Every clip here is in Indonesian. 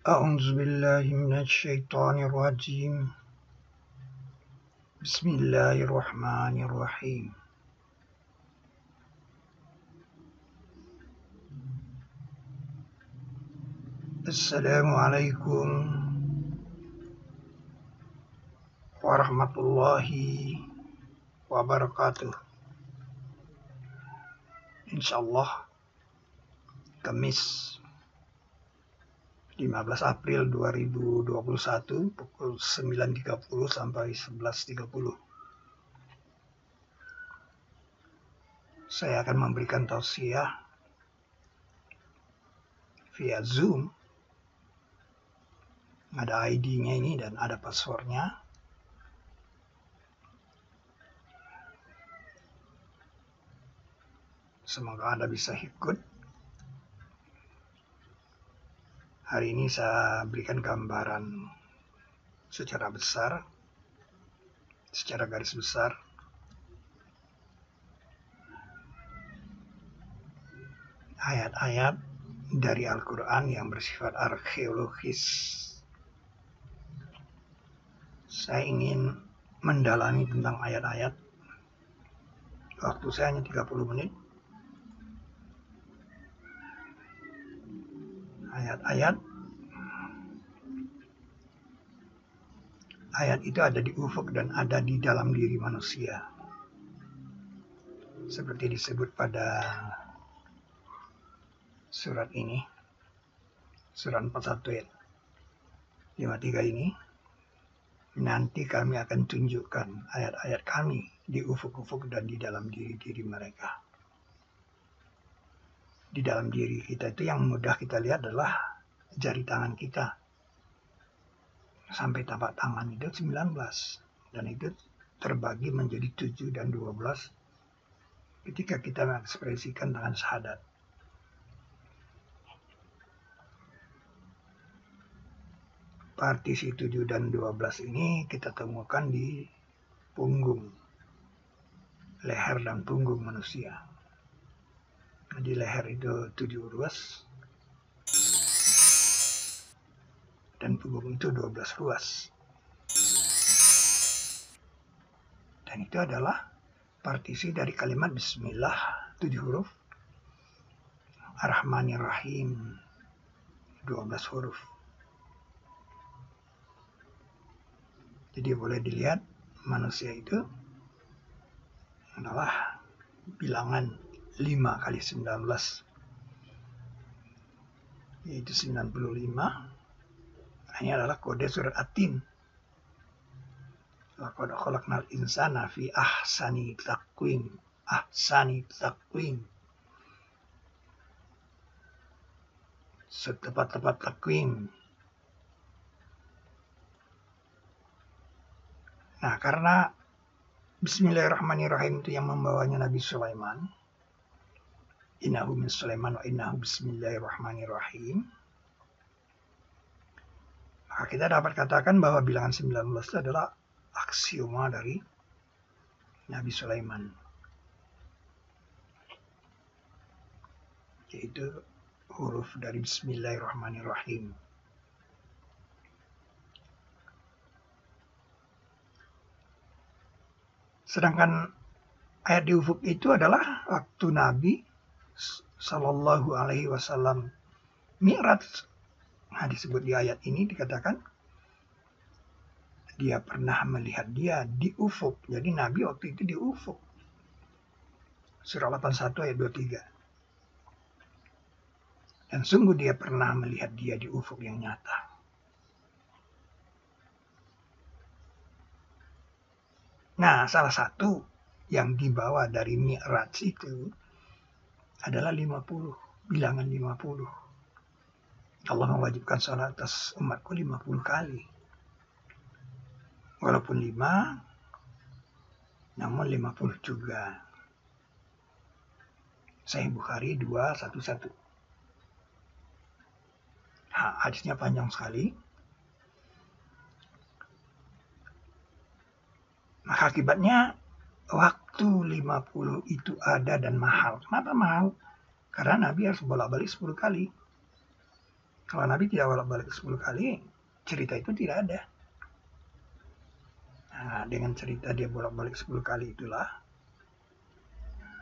أعوذ بالله من الشيطان الرجيم. بسم الله الرحمن الرحيم. السلام عليكم ورحمة الله wabarakatuh. Insyaallah Kamis 15 April 2021 pukul 9.30 sampai 11.30. Saya akan memberikan tausiah via Zoom. Ada ID-nya ini dan ada passwordnya. Semoga Anda bisa ikut. Hari ini saya berikan gambaran secara besar, secara garis besar, ayat-ayat dari Al-Quran yang bersifat arkeologis. Saya ingin mendalami tentang ayat-ayat. Waktu saya hanya 30 menit. Ayat itu ada di ufuk dan ada di dalam diri manusia, seperti disebut pada surat ini, surat 41 ayat 53 ini. Nanti kami akan tunjukkan ayat-ayat kami di ufuk-ufuk dan di dalam diri-diri mereka. Di dalam diri kita itu yang mudah kita lihat adalah jari tangan kita. Sampai tapak tangan itu 19. Dan itu terbagi menjadi 7 dan 12 ketika kita mengekspresikan tangan syahadat. Partisi 7 dan 12 ini kita temukan di punggung, leher dan punggung manusia. Di leher itu 7 ruas dan punggung itu 12 ruas. Dan itu adalah partisi dari kalimat Bismillah 7 huruf, Ar-Rahmanir-Rahim 12 huruf. Jadi boleh dilihat manusia itu adalah bilangan 5 kali 19, yaitu 95. Ini adalah kode surat At-Tin. Laqad khalaqnal insana fi ahsani taqwim. Ahsani taqwim. Setepat-tepat takwim. Nah, karena Bismillahirrahmanirrahim itu yang membawanya Nabi Sulaiman. Innahu min Sulaiman wa innahu bismillahirrahmanirrahim. Maka kita dapat katakan bahwa bilangan 19 itu adalah aksioma dari Nabi Sulaiman. Yaitu huruf dari Bismillahirrahmanirrahim. Sedangkan ayat di ufuk itu adalah waktu Nabi Sallallahu Alaihi Wasallam Mi'raj. Nah, disebut di ayat ini dikatakan dia pernah melihat dia di ufuk. Jadi Nabi waktu itu di ufuk. Surah 81 ayat 23. Dan sungguh dia pernah melihat dia di ufuk yang nyata. Nah, salah satu yang dibawa dari Mi'raj itu adalah 50, bilangan 50. Allah mewajibkan salat atas umatku 50 kali. Walaupun 5, namun 50 juga. Sahih Bukhari 211. Hadisnya panjang sekali. Maka akibatnya waktu 50 itu ada dan mahal. Kenapa mahal? Karena Nabi harus bolak-balik 10 kali. Kalau Nabi tidak bolak-balik 10 kali, cerita itu tidak ada. Nah, dengan cerita dia bolak-balik 10 kali itulah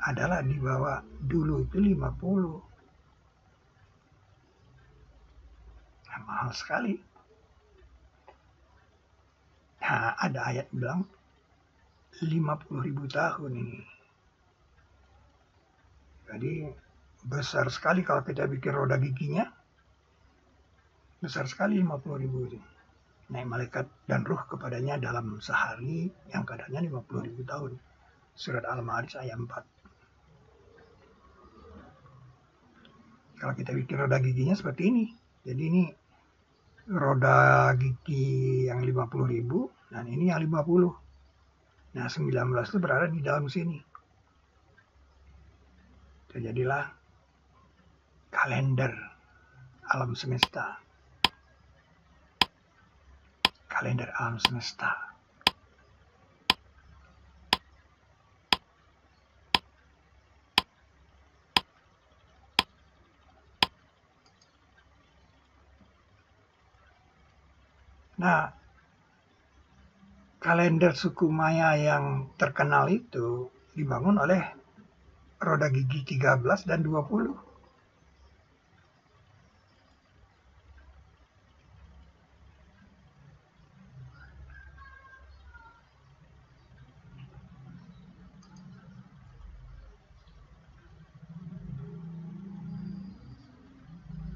adalah dibawa dulu itu 50. Nah, mahal sekali. Nah, ada ayat bilang 50.000 tahun ini. Jadi besar sekali kalau kita bikin roda giginya. Besar sekali 50.000 itu. Naik malaikat dan ruh kepadanya dalam sehari yang kadarnya 50.000 tahun. Surat Al-Ma'arij ayat 4. Kalau kita bikin roda giginya seperti ini. Jadi ini roda gigi yang 50.000 dan ini yang 50. Nah 19 itu berada di dalam sini. Terjadilah kalender alam semesta. Kalender alam semesta. Nah, kalender suku Maya yang terkenal itu dibangun oleh roda gigi 13 dan 20.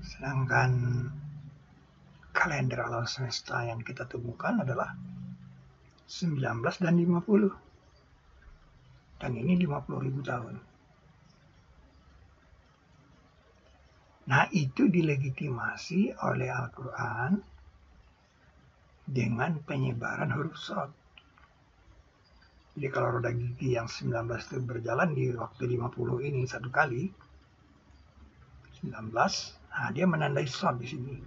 Sedangkan kalender alam semesta yang kita temukan adalah 19 dan 50. Dan ini 50.000 tahun. Nah, itu dilegitimasi oleh Al-Quran dengan penyebaran huruf shad. Jadi kalau roda gigi yang 19 itu berjalan di waktu 50 ini satu kali, 19, nah dia menandai shad di sini.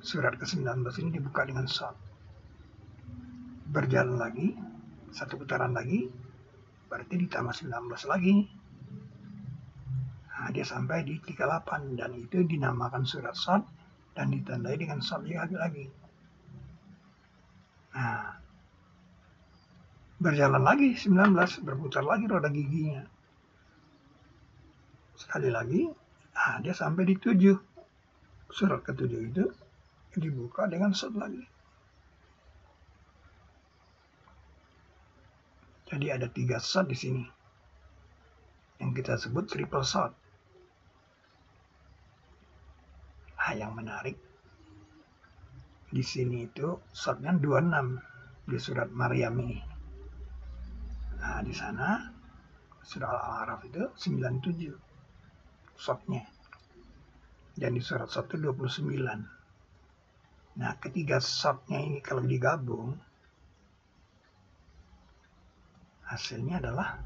Surat ke-19 ini dibuka dengan shad. Berjalan lagi, satu putaran lagi, berarti ditambah 19 lagi. Nah, dia sampai di 38 dan itu dinamakan surat shad dan ditandai dengan shad lagi. Nah, berjalan lagi 19, berputar lagi roda giginya. Sekali lagi, nah dia sampai di 7. Surat ke-7 itu dibuka dengan shad lagi. Jadi ada 3 shad di sini. Yang kita sebut triple shad. Nah, yang menarik di sini itu shadnya 26 di surat Maryam ini. Nah, di sana surat Al-A'raf itu 97 shadnya. Dan di surat 1 29. Nah, ketiga shadnya ini kalau digabung hasilnya adalah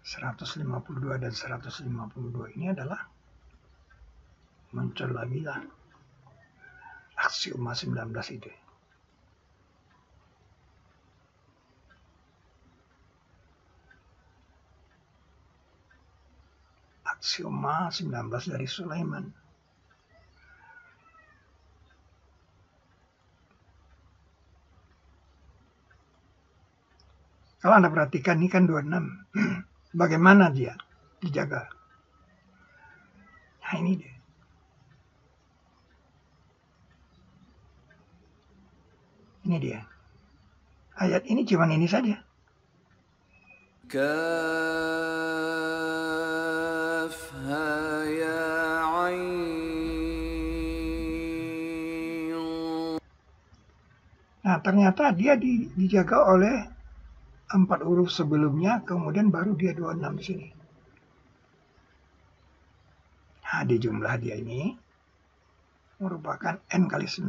152 dan 152 ini adalah muncul lagi lah aksioma 19 itu. Aksioma 19 dari Sulaiman. Kalau Anda perhatikan ini kan 26. Bagaimana dia dijaga? Nah, ini dia. Ini dia. Ayat ini cuma ini saja. كافها يا عين. Nah, ternyata dia dijaga oleh 4 huruf sebelumnya, kemudian baru dia 26 di sini. Nah, di jumlah dia ini merupakan N kali 19.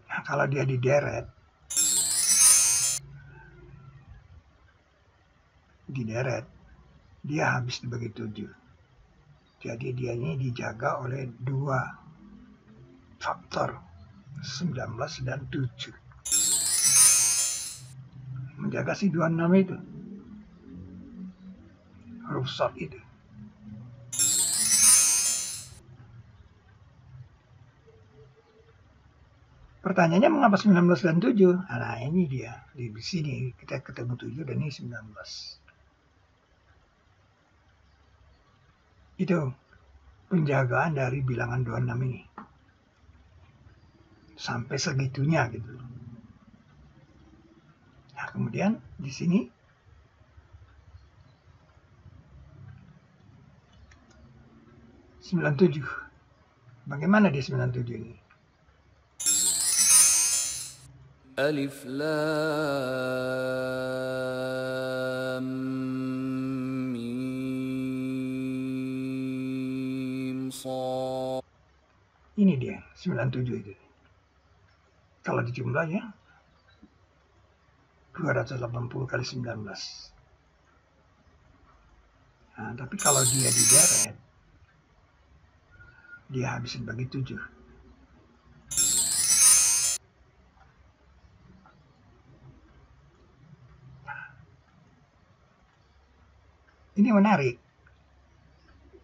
Nah, kalau dia dideret, dia habis dibagi 7. Jadi dia ini dijaga oleh 2 faktor, 19 dan 7. menjaga si 26 itu. Huruf shad itu. Pertanyaannya mengapa 19 dan 7? Nah ini dia. Di sini kita ketemu 7 dan ini 19. Itu penjagaan dari bilangan 26 ini. Sampai segitunya gitu. Nah kemudian di sini (97). Bagaimana di 97 ini? Alif Lam Mim Shad. Ini dia 97 itu. Kalau dijumlah ya 280 kali 19. Nah, tapi kalau dia digeret, dia habisin bagi 7. Ini menarik.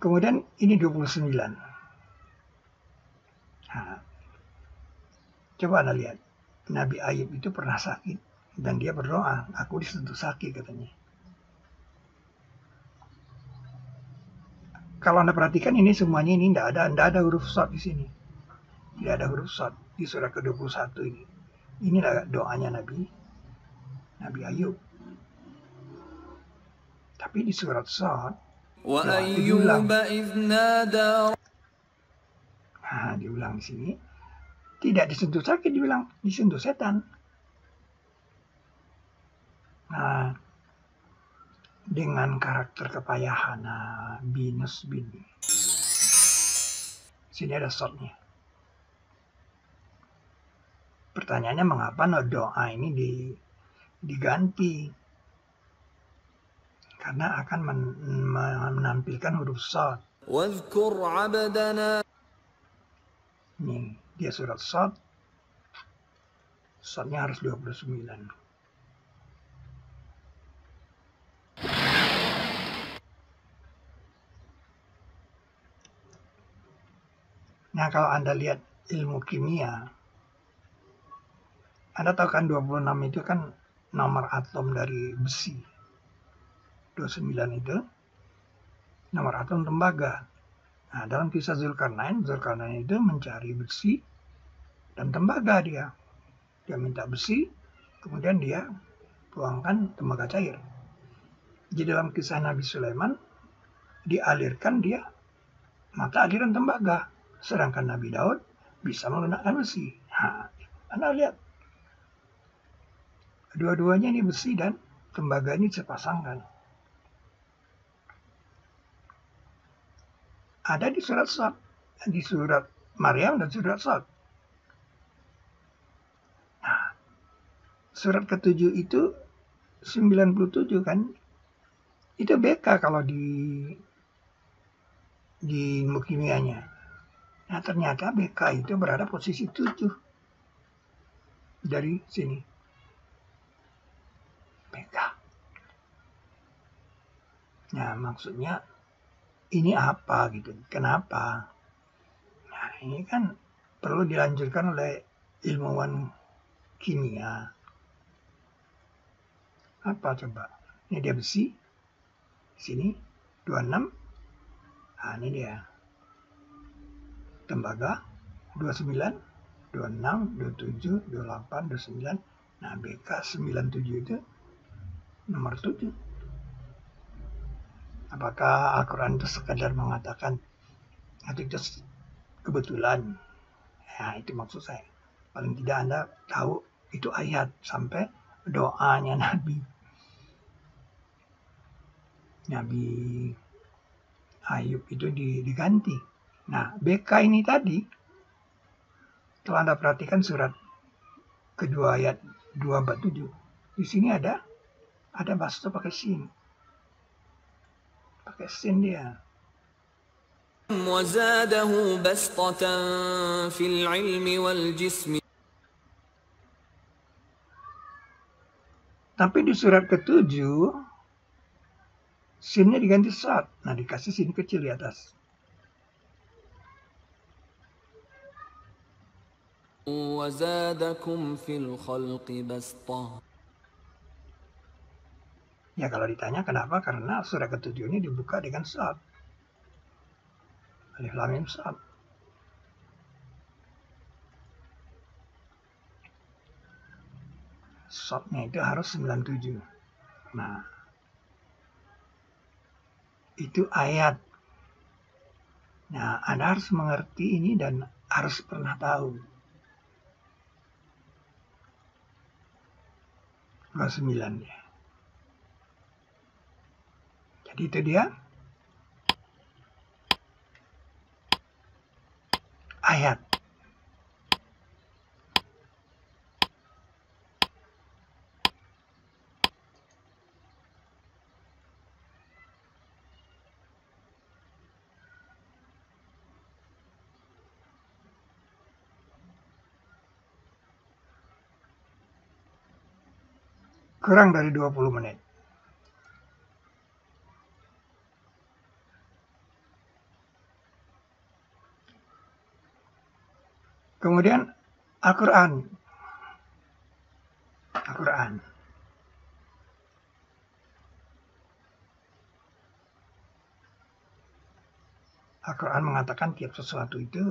Kemudian ini 29. Nah, coba Anda lihat. Nabi Ayub itu pernah sakit. Dan dia berdoa, aku disentuh sakit katanya. Kalau Anda perhatikan ini semuanya ini tidak ada huruf shad di sini. Tidak ada huruf shad di surat ke-21 ini. Inilah doanya Nabi Ayub. Tapi di surat shad doa itu diulang. Nah, diulang di sini. Tidak disentuh sakit, dibilang disentuh setan. Nah, dengan karakter kepayahan, binus bin. Sini ada shotnya. Pertanyaannya mengapa doa ini diganti? Karena akan menampilkan huruf shad. Ini dia surat shad. Shadnya harus 29. Nah, kalau Anda lihat ilmu kimia, Anda tahu kan 26 itu kan nomor atom dari besi. 29 itu nomor atom tembaga. Nah, dalam kisah Zulkarnain itu mencari besi dan tembaga dia. Dia minta besi, kemudian dia tuangkan tembaga cair. Jadi dalam kisah Nabi Sulaiman, dialirkan dia mata aliran tembaga. Sedangkan Nabi Daud bisa menggunakan besi. Nah, Anda lihat. Dua-duanya ini besi dan tembaga ini sepasangkan. Ada di surat shad, di surat Maryam dan surat shad. Nah, surat ke-7 itu 97 kan? Itu BK kalau di ilmu kimianya. Nah, ternyata BK itu berada posisi 7 dari sini. BK. Nah, maksudnya ini apa gitu? Kenapa? Nah, ini kan perlu dilanjutkan oleh ilmuwan kimia. Apa coba? Ini dia besi. Sini 26. Nah, ini dia. Tembaga 29, 26, 27, 28, 29. Nah, BK 97 itu nomor 7. Apakah Al-Quran itu sekadar mengatakan itu kebetulan? Ya, itu maksud saya. Paling tidak Anda tahu itu ayat sampai doanya Nabi Ayub itu diganti. Nah, BK ini tadi, kalau Anda perhatikan surat kedua ayat 247, di sini ada basto pakai sin. Pakai sin dia. وزاده بسطة في العلم والجسم. Tapi di surat ke-7, sinnya diganti sad. Nah, dikasih sin kecil di atas. وزادكم في الخلق بسطة. Ya kalau ditanya kenapa? Karena surat ke-7 ini dibuka dengan sad. Alif lam mim sad. Sadnya itu harus 97. Nah, itu ayat. Nah, Anda harus mengerti ini dan harus pernah tahu. 29 ya. Jadi itu dia ayat. Kurang dari 20 menit. Kemudian Al-Quran. Al-Quran. Al-Quran mengatakan tiap sesuatu itu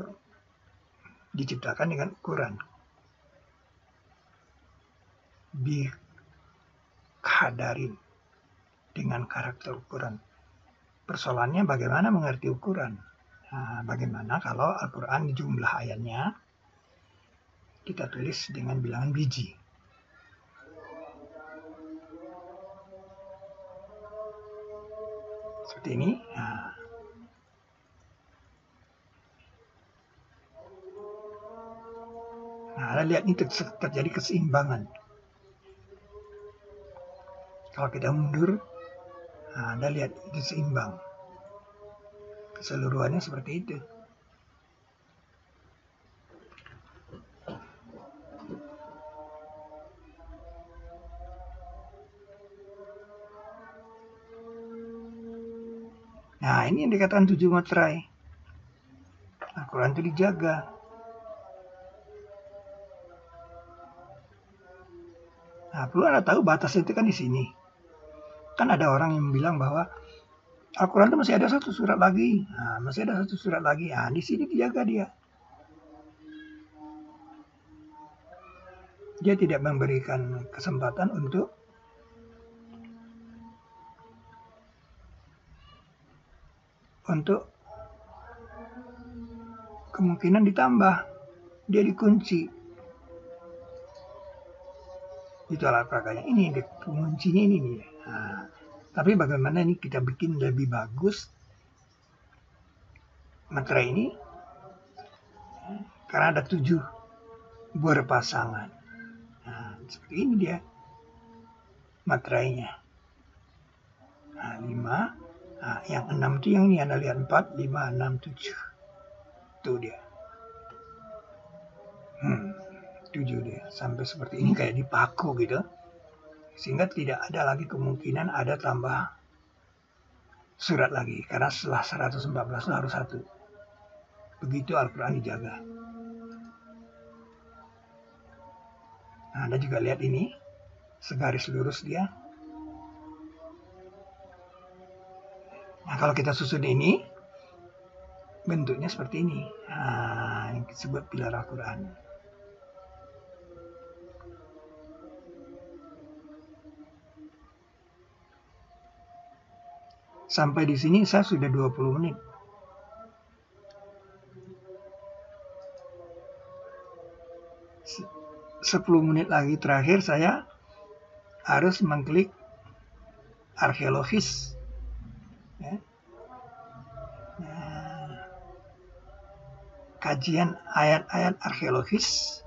diciptakan dengan ukuran. Bikadarin. Dengan karakter ukuran. Persoalannya bagaimana mengerti ukuran? Nah, bagaimana kalau Al-Quran di jumlah ayatnya kita tulis dengan bilangan biji? Seperti ini. Nah, Anda lihat ini terjadi keseimbangan. Kalau kita mundur, nah, Anda lihat itu seimbang. Keseluruhannya seperti itu. Nah, ini yang dikatakan 7 materai. Al-Quran itu dijaga. Nah, perlu Anda tahu batas itu kan di sini. Kan ada orang yang bilang bahwa Al-Quran itu masih ada satu surat lagi. Nah, masih ada satu surat lagi. Nah, di sini dijaga dia. Dia tidak memberikan kesempatan untuk kemungkinan ditambah. Dia dikunci. Itu alat peraganya. Ini penguncinya ini nih. Nah, tapi bagaimana ini kita bikin lebih bagus materai ini? Karena ada 7 berpasangan. Nah, seperti ini dia materainya. Nah, 5. Nah, yang 6 itu yang ini Anda lihat 4, 5, 6, 7. Itu dia. 7 dia. Sampai seperti ini kayak dipaku gitu. Sehingga tidak ada lagi kemungkinan ada tambah surat lagi. Karena setelah 114 itu harus 1. Begitu Al-Quran dijaga. Nah, Anda juga lihat ini. Segaris lurus dia. Nah, kalau kita susun ini, bentuknya seperti ini. Nah, yang disebut pilar Al-Quran. Sampai di sini saya sudah 20 menit. Sepuluh menit lagi terakhir saya harus mengklik arkeologis. Ya. Nah, kajian ayat-ayat arkeologis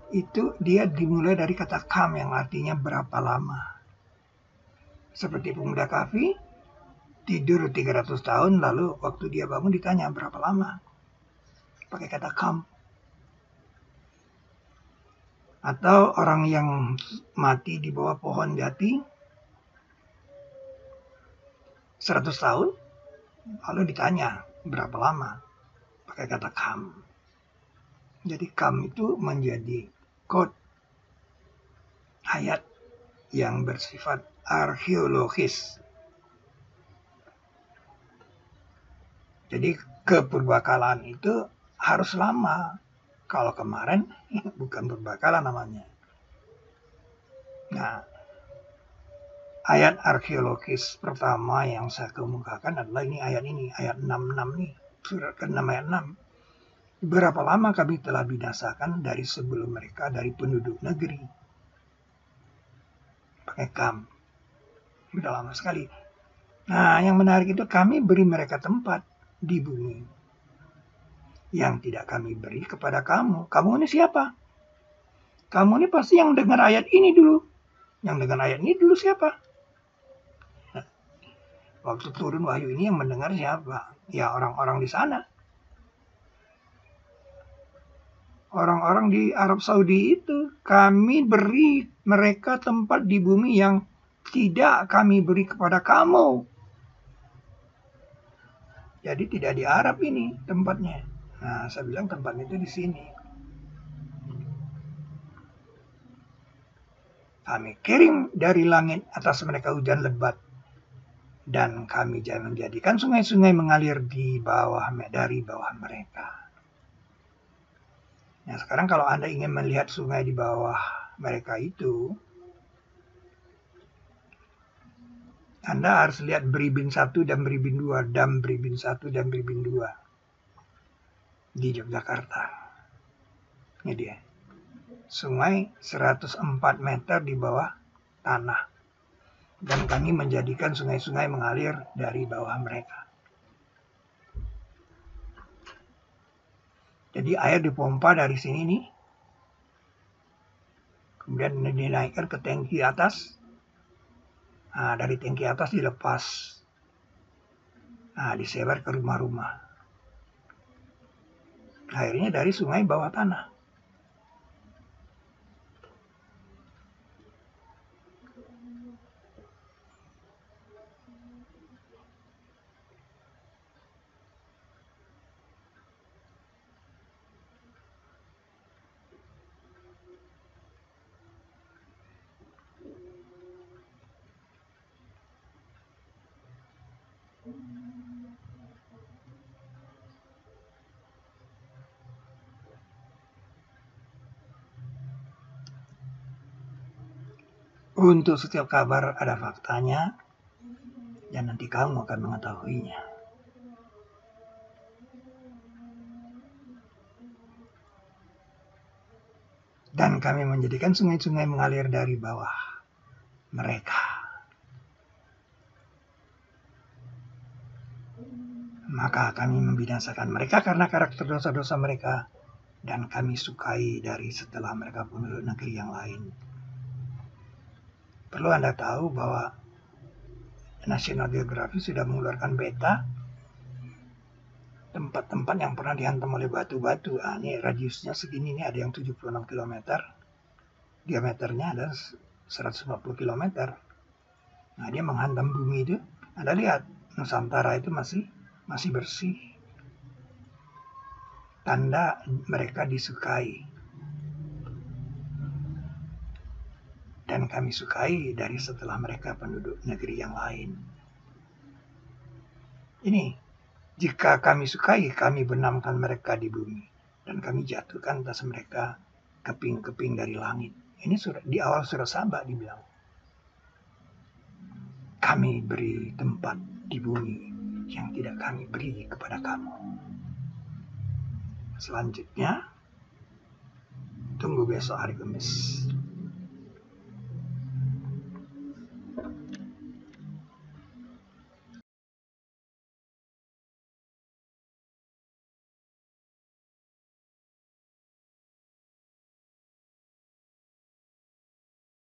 itu dia dimulai dari kata kam yang artinya berapa lama. Seperti pemuda Kahfi, tidur 300 tahun, lalu waktu dia bangun ditanya berapa lama. Pakai kata kam. Atau orang yang mati di bawah pohon jati 100 tahun, lalu ditanya berapa lama, pakai kata kam. Jadi kam itu menjadi kode ayat yang bersifat arkeologis. Jadi kepurbakalaan itu harus lama. Kalau kemarin bukan purbakala namanya. Nah, ayat arkeologis pertama yang saya kemukakan adalah ayat 66 nih, surat ke-6 ayat 6. Berapa lama kami telah binasakan dari sebelum mereka dari penduduk negeri. Pakai kam. Sudah lama sekali. Nah, yang menarik itu kami beri mereka tempat di bumi yang tidak kami beri kepada kamu. Kamu ini siapa? Kamu ini pasti yang dengar ayat ini dulu. Yang dengar ayat ini dulu siapa? Nah, waktu turun wahyu ini yang mendengar siapa? Ya orang-orang di sana. Orang-orang di Arab Saudi itu. Kami beri mereka tempat di bumi yang tidak kami beri kepada kamu. Jadi tidak di Arab ini tempatnya. Nah, saya bilang tempatnya itu di sini. Kami kirim dari langit atas mereka hujan lebat. Dan kami menjadikan sungai-sungai mengalir dari bawah mereka. Nah, sekarang kalau Anda ingin melihat sungai di bawah mereka itu, Anda harus lihat Beribin 1 dan Beribin 2, Dam Beribin 1 dan Beribin 2 di Yogyakarta. Ini dia. Sungai 104 meter di bawah tanah. Dan kami menjadikan sungai-sungai mengalir dari bawah mereka. Jadi air dipompa dari sini nih. Kemudian dinaikkan ke tangki atas. Nah, dari tangki atas dilepas. Nah, disebar ke rumah-rumah. Airnya dari sungai bawah tanah. Untuk setiap kabar ada faktanya, dan nanti kamu akan mengetahuinya. Dan kami menjadikan sungai-sungai mengalir dari bawah mereka. Maka kami membinasakan mereka karena karakter dosa-dosa mereka, dan kami sukai dari setelah mereka penduduk negeri yang lain. Perlu Anda tahu bahwa National Geographic sudah mengeluarkan beta tempat-tempat yang pernah dihantam oleh batu-batu. Ini radiusnya segini, ini ada yang 76 km, diameternya ada 150 km. Nah, dia menghantam bumi itu. Anda lihat, Nusantara itu masih bersih. Tanda mereka disukai. Dan kami sukai dari setelah mereka penduduk negeri yang lain. Ini, jika kami sukai, kami benamkan mereka di bumi. Dan kami jatuhkan atas mereka keping-keping dari langit. Ini di awal surah Saba dibilang. Kami beri tempat di bumi yang tidak kami beri kepada kamu. Selanjutnya, tunggu besok hari Kamis.